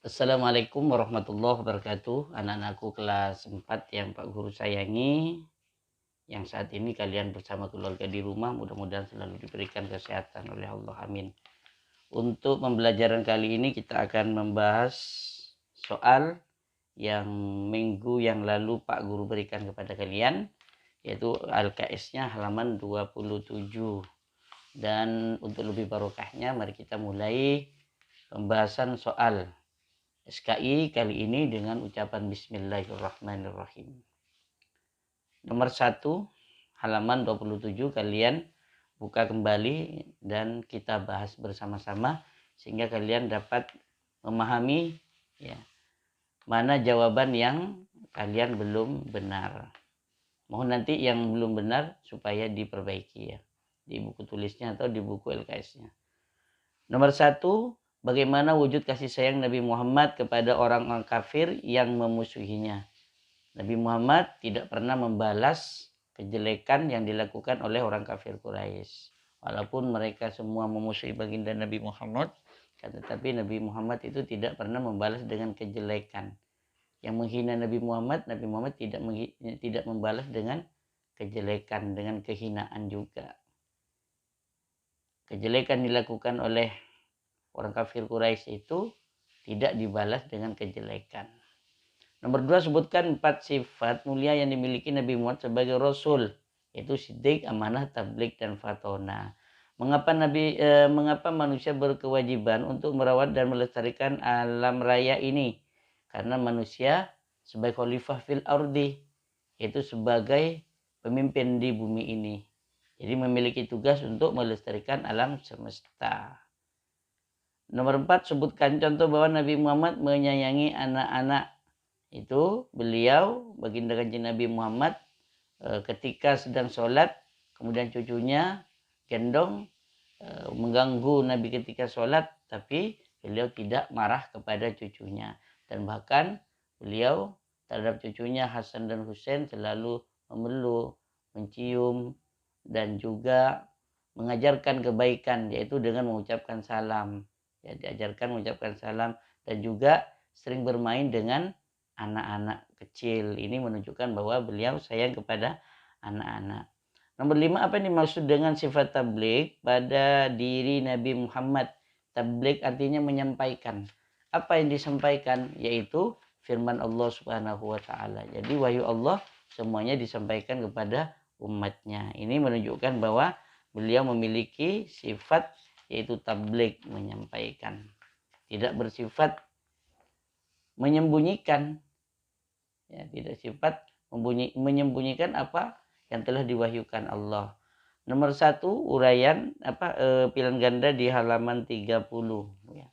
Assalamualaikum warahmatullahi wabarakatuh. Anak-anakku kelas 4 yang Pak Guru sayangi, yang saat ini kalian bersama keluarga di rumah, mudah-mudahan selalu diberikan kesehatan oleh Allah. Amin. Untuk pembelajaran kali ini kita akan membahas soal yang minggu yang lalu Pak Guru berikan kepada kalian, yaitu LKS-nya halaman 27. Dan untuk lebih barokahnya, mari kita mulai pembahasan soal SKI kali ini dengan ucapan Bismillahirrahmanirrahim. Nomor 1, halaman 27, kalian buka kembali dan kita bahas bersama-sama sehingga kalian dapat memahami ya, mana jawaban yang kalian belum benar. Mohon nanti yang belum benar supaya diperbaiki ya, di buku tulisnya atau di buku LKS-nya. Nomor 1, bagaimana wujud kasih sayang Nabi Muhammad kepada orang-orang kafir yang memusuhinya. Nabi Muhammad tidak pernah membalas kejelekan yang dilakukan oleh orang kafir Quraisy. Walaupun mereka semua memusuhi baginda Nabi Muhammad, tetapi Nabi Muhammad itu tidak pernah membalas dengan kejelekan. Yang menghina Nabi Muhammad tidak membalas dengan kejelekan, dengan kehinaan juga. Kejelekan dilakukan oleh orang kafir Quraisy itu tidak dibalas dengan kejelekan. Nomor 2, sebutkan 4 sifat mulia yang dimiliki Nabi Muhammad sebagai Rasul, yaitu siddiq, amanah, tabligh, dan fatona. Mengapa manusia berkewajiban untuk merawat dan melestarikan alam raya ini? Karena manusia sebagai khalifah fil ardi, yaitu sebagai pemimpin di bumi ini. Jadi memiliki tugas untuk melestarikan alam semesta. Nomor 4, sebutkan contoh bahwa Nabi Muhammad menyayangi anak-anak. Itu beliau, baginda kanjeng Nabi Muhammad, ketika sedang sholat, kemudian cucunya gendong mengganggu Nabi ketika sholat, tapi beliau tidak marah kepada cucunya. Dan bahkan beliau terhadap cucunya Hasan dan Husain selalu memeluk, mencium, dan juga mengajarkan kebaikan, yaitu dengan mengucapkan salam. Ya, diajarkan mengucapkan salam dan juga sering bermain dengan anak-anak kecil. Ini menunjukkan bahwa beliau sayang kepada anak-anak. Nomor 5, apa yang dimaksud dengan sifat tabligh pada diri Nabi Muhammad? Tabligh artinya menyampaikan. Apa yang disampaikan? Yaitu firman Allah Subhanahu wa taala. Jadi wahyu Allah semuanya disampaikan kepada umatnya. Ini menunjukkan bahwa beliau memiliki sifat yaitu tabligh, menyampaikan. Tidak bersifat menyembunyikan. Ya, tidak sifat menyembunyikan apa yang telah diwahyukan Allah. Nomor 1, uraian pilihan ganda di halaman 30. Ya.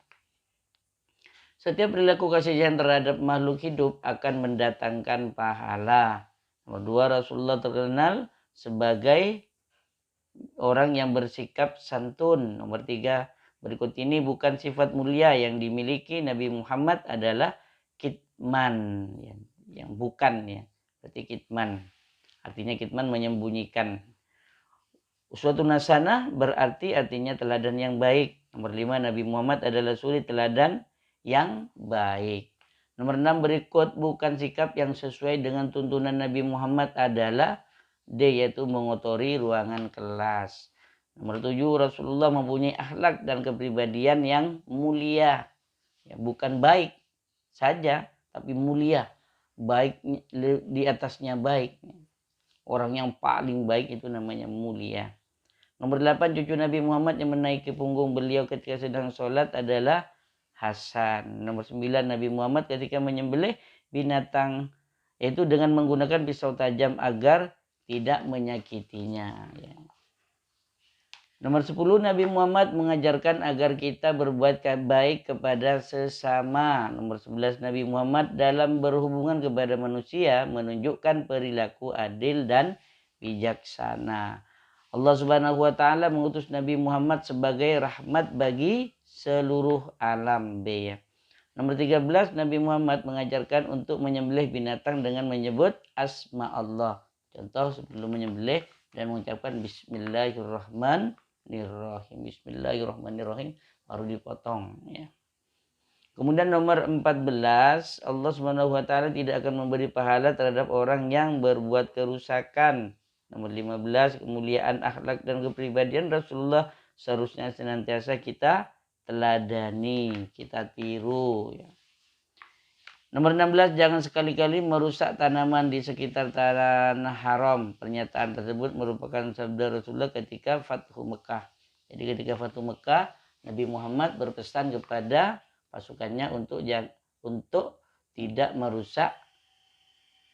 Setiap perilaku kasih sayang terhadap makhluk hidup akan mendatangkan pahala. Nomor 2, Rasulullah terkenal sebagai orang yang bersikap santun. Nomor 3, berikut ini bukan sifat mulia yang dimiliki Nabi Muhammad adalah kitman, yang bukan ya. Berarti kitman. Artinya kitman menyembunyikan. Uswatun hasanah berarti artinya teladan yang baik. Nomor 5, Nabi Muhammad adalah suri teladan yang baik. Nomor 6, berikut bukan sikap yang sesuai dengan tuntunan Nabi Muhammad adalah D, yaitu mengotori ruangan kelas. Nomor 7, Rasulullah mempunyai akhlak dan kepribadian yang mulia. Ya, bukan baik saja, tapi mulia. Baik di atasnya baik. Orang yang paling baik itu namanya mulia. Nomor 8, cucu Nabi Muhammad yang menaiki punggung beliau ketika sedang sholat adalah Hasan. Nomor 9, Nabi Muhammad ketika menyembelih binatang yaitu dengan menggunakan pisau tajam agar tidak menyakitinya. Ya. Nomor 10, Nabi Muhammad mengajarkan agar kita berbuat baik kepada sesama. Nomor 11, Nabi Muhammad dalam berhubungan kepada manusia menunjukkan perilaku adil dan bijaksana. Allah Subhanahu wa taala mengutus Nabi Muhammad sebagai rahmat bagi seluruh alam. B. Nomor 13, Nabi Muhammad mengajarkan untuk menyembelih binatang dengan menyebut asma Allah. Contoh sebelum menyembelih dan mengucapkan Bismillahirrahmanirrahim. Bismillahirrahmanirrahim baru dipotong ya. Kemudian nomor 14, Allah Subhanahu wa taala tidak akan memberi pahala terhadap orang yang berbuat kerusakan. Nomor 15, kemuliaan akhlak dan kepribadian Rasulullah seharusnya senantiasa kita teladani, kita tiru ya. Nomor 16, jangan sekali-kali merusak tanaman di sekitar tanah haram. Pernyataan tersebut merupakan sabda Rasulullah ketika Fathu Mekah. Jadi ketika Fathu Mekah, Nabi Muhammad berpesan kepada pasukannya untuk tidak merusak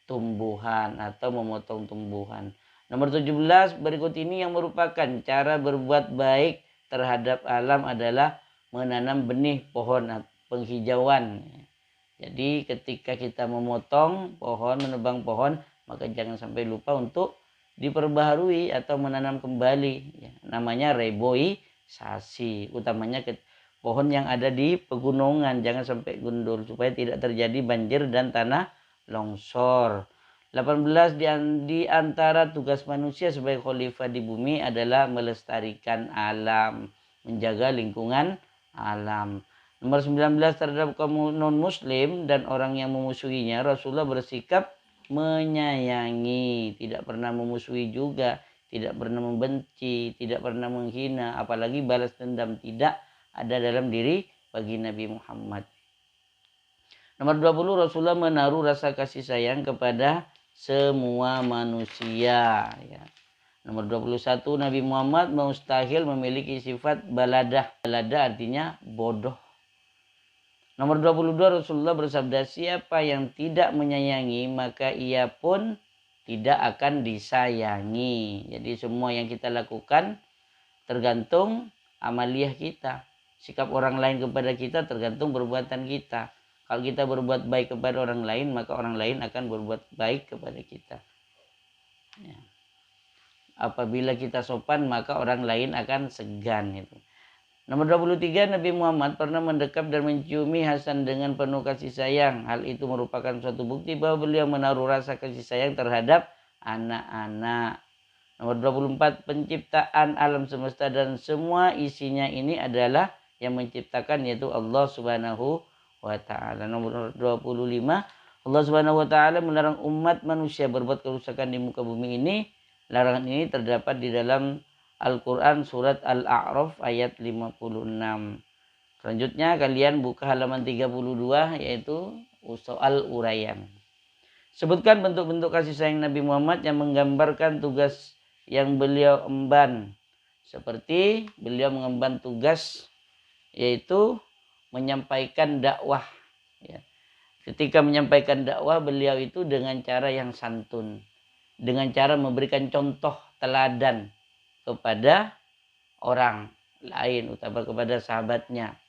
tumbuhan atau memotong tumbuhan. Nomor 17, berikut ini yang merupakan cara berbuat baik terhadap alam adalah menanam benih pohon penghijauan. Jadi ketika kita memotong pohon, menebang pohon, maka jangan sampai lupa untuk diperbaharui atau menanam kembali. Ya, namanya reboisasi, utamanya pohon yang ada di pegunungan, jangan sampai gundul supaya tidak terjadi banjir dan tanah longsor. 18, di antara tugas manusia sebagai khalifah di bumi adalah melestarikan alam, menjaga lingkungan alam. Nomor 19, terhadap kaum non-muslim dan orang yang memusuhinya, Rasulullah bersikap menyayangi, tidak pernah memusuhi juga, tidak pernah membenci, tidak pernah menghina, apalagi balas dendam tidak ada dalam diri bagi Nabi Muhammad. Nomor 20, Rasulullah menaruh rasa kasih sayang kepada semua manusia ya. Nomor 21, Nabi Muhammad mustahil memiliki sifat baladah. Baladah artinya bodoh. Nomor 22, Rasulullah bersabda, siapa yang tidak menyayangi maka ia pun tidak akan disayangi. Jadi semua yang kita lakukan tergantung amaliyah kita. Sikap orang lain kepada kita tergantung perbuatan kita. Kalau kita berbuat baik kepada orang lain, maka orang lain akan berbuat baik kepada kita. Ya. Apabila kita sopan, maka orang lain akan segan. Gitu. Nomor 23, Nabi Muhammad pernah mendekap dan menciumi Hasan dengan penuh kasih sayang. Hal itu merupakan suatu bukti bahwa beliau menaruh rasa kasih sayang terhadap anak-anak. Nomor 24, penciptaan alam semesta dan semua isinya ini adalah yang menciptakan, yaitu Allah Subhanahu wa ta'ala. Nomor 25, Allah Subhanahu wa ta'ala melarang umat manusia berbuat kerusakan di muka bumi ini. Larangan ini terdapat di dalam Al-Quran surat Al-A'raf ayat 56. Selanjutnya kalian buka halaman 32, yaitu soal uraian. Sebutkan bentuk-bentuk kasih sayang Nabi Muhammad yang menggambarkan tugas yang beliau emban. Seperti beliau mengemban tugas yaitu menyampaikan dakwah. Ya. Ketika menyampaikan dakwah, beliau itu dengan cara yang santun. Dengan cara memberikan contoh teladan kepada orang lain, utama kepada sahabatnya.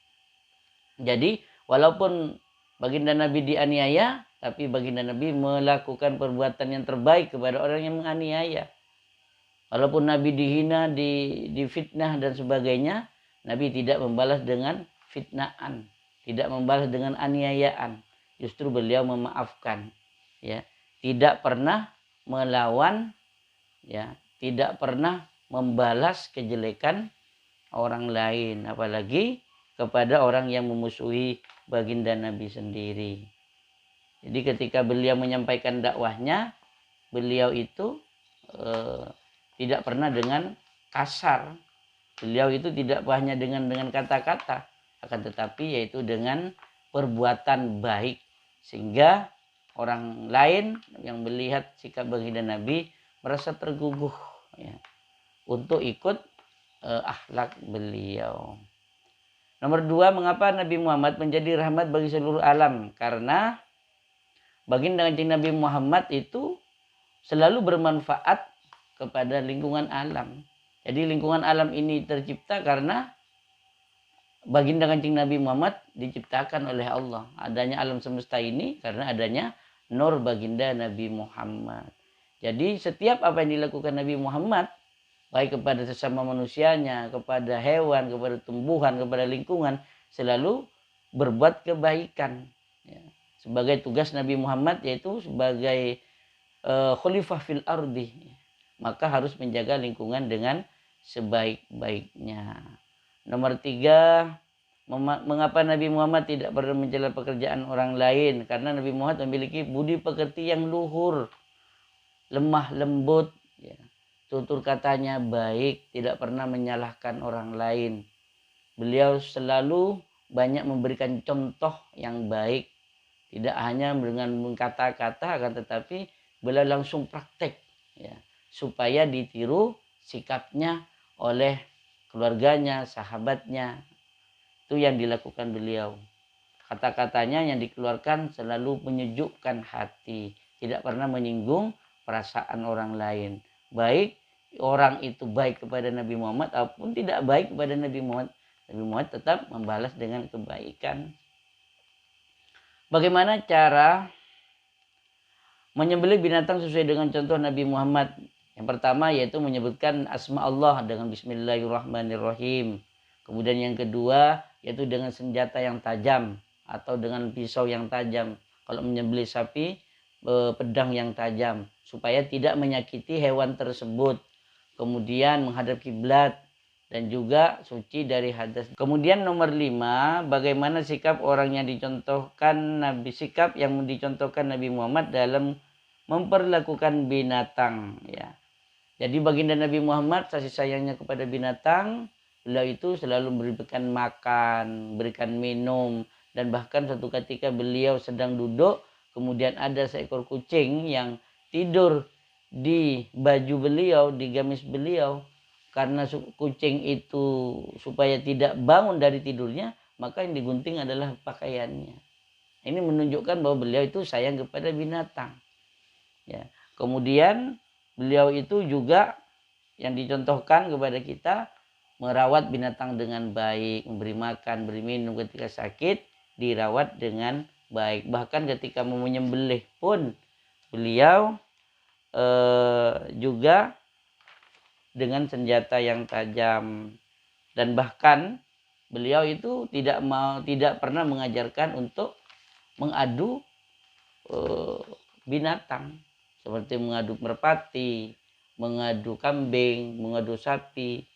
Jadi walaupun baginda Nabi dianiaya, tapi baginda Nabi melakukan perbuatan yang terbaik kepada orang yang menganiaya. Walaupun Nabi dihina, difitnah dan sebagainya, Nabi tidak membalas dengan fitnaan, tidak membalas dengan aniayaan. Justru beliau memaafkan, ya, tidak pernah melawan, ya, tidak pernah membalas kejelekan orang lain, apalagi kepada orang yang memusuhi baginda Nabi sendiri. Jadi ketika beliau menyampaikan dakwahnya, beliau itu tidak pernah dengan kasar. Beliau itu tidak hanya dengan kata-kata, akan tetapi yaitu dengan perbuatan baik, sehingga orang lain yang melihat sikap baginda Nabi merasa tergugah, ya, untuk ikut akhlak beliau. Nomor 2, mengapa Nabi Muhammad menjadi rahmat bagi seluruh alam? Karena baginda Nabi Muhammad itu selalu bermanfaat kepada lingkungan alam. Jadi lingkungan alam ini tercipta karena baginda Nabi Muhammad diciptakan oleh Allah. Adanya alam semesta ini karena adanya nur baginda Nabi Muhammad. Jadi setiap apa yang dilakukan Nabi Muhammad, baik kepada sesama manusianya, kepada hewan, kepada tumbuhan, kepada lingkungan, selalu berbuat kebaikan. Ya. Sebagai tugas Nabi Muhammad yaitu sebagai khalifah fil ardi, maka harus menjaga lingkungan dengan sebaik-baiknya. Nomor 3, Mengapa Nabi Muhammad tidak pernah mencela pekerjaan orang lain? Karena Nabi Muhammad memiliki budi pekerti yang luhur, lemah lembut, ya. Tutur katanya baik, tidak pernah menyalahkan orang lain. Beliau selalu banyak memberikan contoh yang baik, tidak hanya dengan kata-kata, akan tetapi beliau langsung praktek, ya, supaya ditiru sikapnya oleh keluarganya, sahabatnya. Itu yang dilakukan beliau. Kata-katanya yang dikeluarkan selalu menyejukkan hati, tidak pernah menyinggung perasaan orang lain. Baik orang itu baik kepada Nabi Muhammad ataupun tidak baik kepada Nabi Muhammad, Nabi Muhammad tetap membalas dengan kebaikan. Bagaimana cara menyembelih binatang sesuai dengan contoh Nabi Muhammad? Yang pertama yaitu menyebutkan asma Allah dengan Bismillahirrahmanirrahim. Kemudian yang kedua yaitu dengan senjata yang tajam atau dengan pisau yang tajam. Kalau menyembelih sapi, pedang yang tajam supaya tidak menyakiti hewan tersebut. Kemudian menghadap kiblat dan juga suci dari hadas. Kemudian nomor 5, bagaimana sikap orang yang dicontohkan sikap yang dicontohkan Nabi Muhammad dalam memperlakukan binatang, ya. Jadi baginda Nabi Muhammad kasih sayangnya kepada binatang, beliau itu selalu memberikan makan, berikan minum, dan bahkan suatu ketika beliau sedang duduk, kemudian ada seekor kucing yang tidur di baju beliau, di gamis beliau. Karena kucing itu supaya tidak bangun dari tidurnya, maka yang digunting adalah pakaiannya. Ini menunjukkan bahwa beliau itu sayang kepada binatang. Ya. Kemudian beliau itu juga yang dicontohkan kepada kita merawat binatang dengan baik, memberi makan, beri minum ketika sakit, dirawat dengan baik. Bahkan ketika mau menyembelih pun beliau juga dengan senjata yang tajam, dan bahkan beliau itu tidak pernah mengajarkan untuk mengadu binatang seperti mengadu merpati, mengadu kambing, mengadu sapi,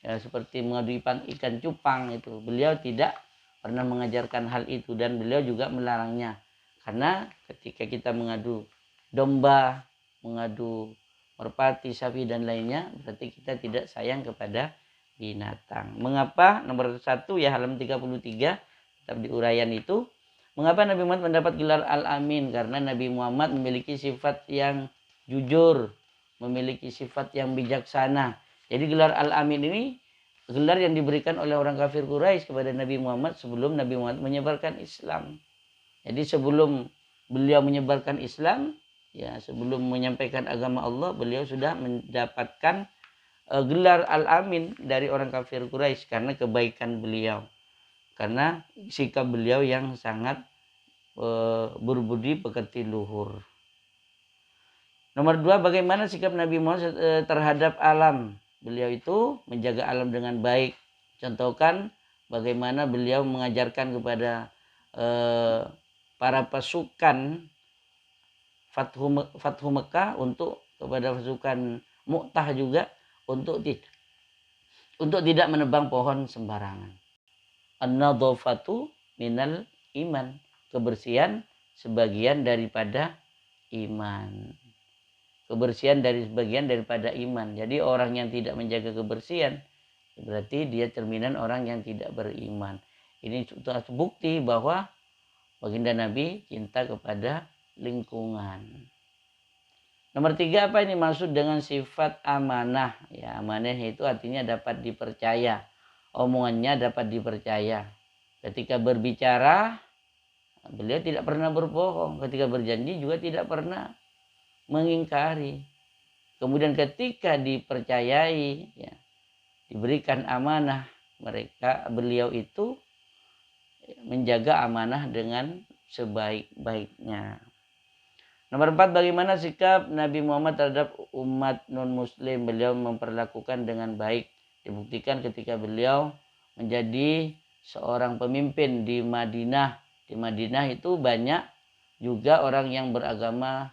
ya, seperti mengadu ikan cupang itu. Beliau tidak pernah mengajarkan hal itu dan beliau juga melarangnya. Karena ketika kita mengadu domba, mengadu merpati, sapi dan lainnya, berarti kita tidak sayang kepada binatang. Mengapa? Nomor 1 ya halaman 33 tetap di uraian itu. Mengapa Nabi Muhammad mendapat gelar Al-Amin? Karena Nabi Muhammad memiliki sifat yang jujur, memiliki sifat yang bijaksana. Jadi gelar Al-Amin ini gelar yang diberikan oleh orang kafir Quraisy kepada Nabi Muhammad sebelum Nabi Muhammad menyebarkan Islam. Jadi sebelum beliau menyebarkan Islam, ya sebelum menyampaikan agama Allah, beliau sudah mendapatkan gelar Al-Amin dari orang kafir Quraisy karena kebaikan beliau. Karena sikap beliau yang sangat berbudi pekerti luhur. Nomor 2, bagaimana sikap Nabi Muhammad terhadap alam? Beliau itu menjaga alam dengan baik. Contohkan bagaimana beliau mengajarkan kepada para pasukan Fathu Mekah untuk kepada pasukan Mu'tah juga untuk tidak menebang pohon sembarangan. An-nadhafatu minal iman. Kebersihan sebagian daripada iman. Kebersihan sebagian daripada iman. Jadi orang yang tidak menjaga kebersihan berarti dia cerminan orang yang tidak beriman. Ini suatu bukti bahwa baginda Nabi cinta kepada lingkungan. Nomor 3, apa ini maksud dengan sifat amanah? Ya, amanah itu artinya dapat dipercaya. Omongannya dapat dipercaya. Ketika berbicara, beliau tidak pernah berbohong. Ketika berjanji juga tidak pernah mengingkari. Kemudian ketika dipercayai, ya, diberikan amanah, beliau itu menjaga amanah dengan sebaik-baiknya. Nomor 4, bagaimana sikap Nabi Muhammad terhadap umat non-muslim? Beliau memperlakukan dengan baik. Dibuktikan ketika beliau menjadi seorang pemimpin di Madinah. Di Madinah itu banyak juga orang yang beragama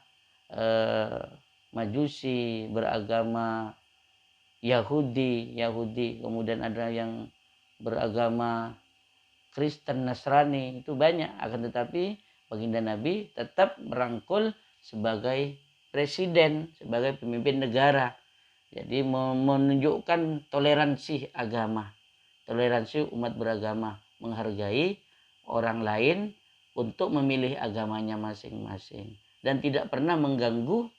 Majusi, beragama Yahudi. Kemudian ada yang beragama Kristen, Nasrani, itu banyak. Akan tetapi baginda Nabi tetap merangkul sebagai presiden, sebagai pemimpin negara. Jadi menunjukkan toleransi agama, toleransi umat beragama, menghargai orang lain untuk memilih agamanya masing-masing. Dan tidak pernah mengganggu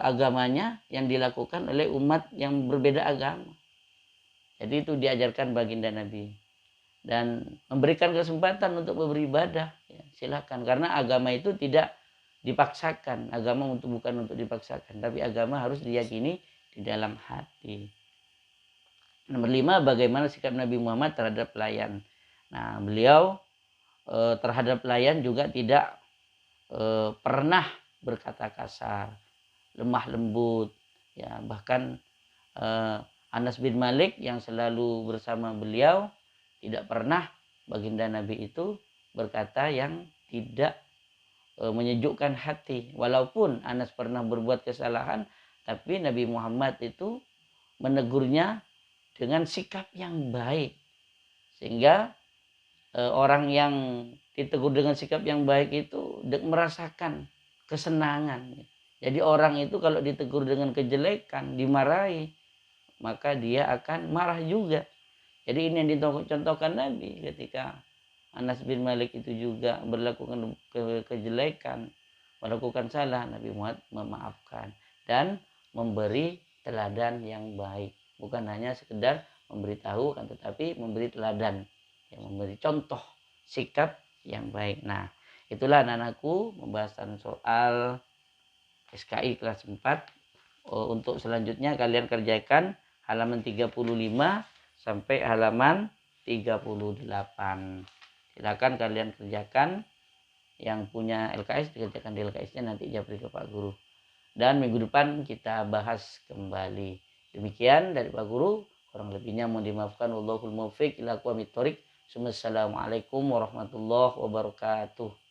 agamanya yang dilakukan oleh umat yang berbeda agama. Jadi itu diajarkan baginda Nabi. Dan memberikan kesempatan untuk beribadah, ya, silakan, karena agama itu tidak dipaksakan. Agama bukan untuk dipaksakan, tapi agama harus diyakini di dalam hati. Nomor 5, bagaimana sikap Nabi Muhammad terhadap pelayan. Nah, beliau terhadap pelayan juga tidak pernah berkata kasar, lemah lembut, ya. Bahkan Anas bin Malik yang selalu bersama beliau, tidak pernah baginda Nabi itu berkata yang tidak menyejukkan hati. Walaupun Anas pernah berbuat kesalahan, tapi Nabi Muhammad itu menegurnya dengan sikap yang baik. Sehingga orang yang ditegur dengan sikap yang baik itu merasakan kesenangan. Jadi orang itu kalau ditegur dengan kejelekan, dimarahi, maka dia akan marah juga. Jadi ini yang dicontohkan Nabi ketika Anas bin Malik itu juga melakukan kejelekan, melakukan salah, Nabi Muhammad memaafkan dan memberi teladan yang baik. Bukan hanya sekedar memberitahu, kan, tetapi memberi teladan, yang memberi contoh sikap yang baik. Nah, itulah anak-anakku pembahasan soal SKI kelas 4. Untuk selanjutnya kalian kerjakan halaman 35 sampai halaman 38. Silakan kalian kerjakan. Yang punya LKS dikerjakan di LKS-nya, nanti japri ke Pak Guru. Dan minggu depan kita bahas kembali. Demikian dari Pak Guru. Kurang lebihnya mohon dimaafkan. Wallahul muwaffiq ila aqwamit thoriq. Assalamualaikum warahmatullahi wabarakatuh.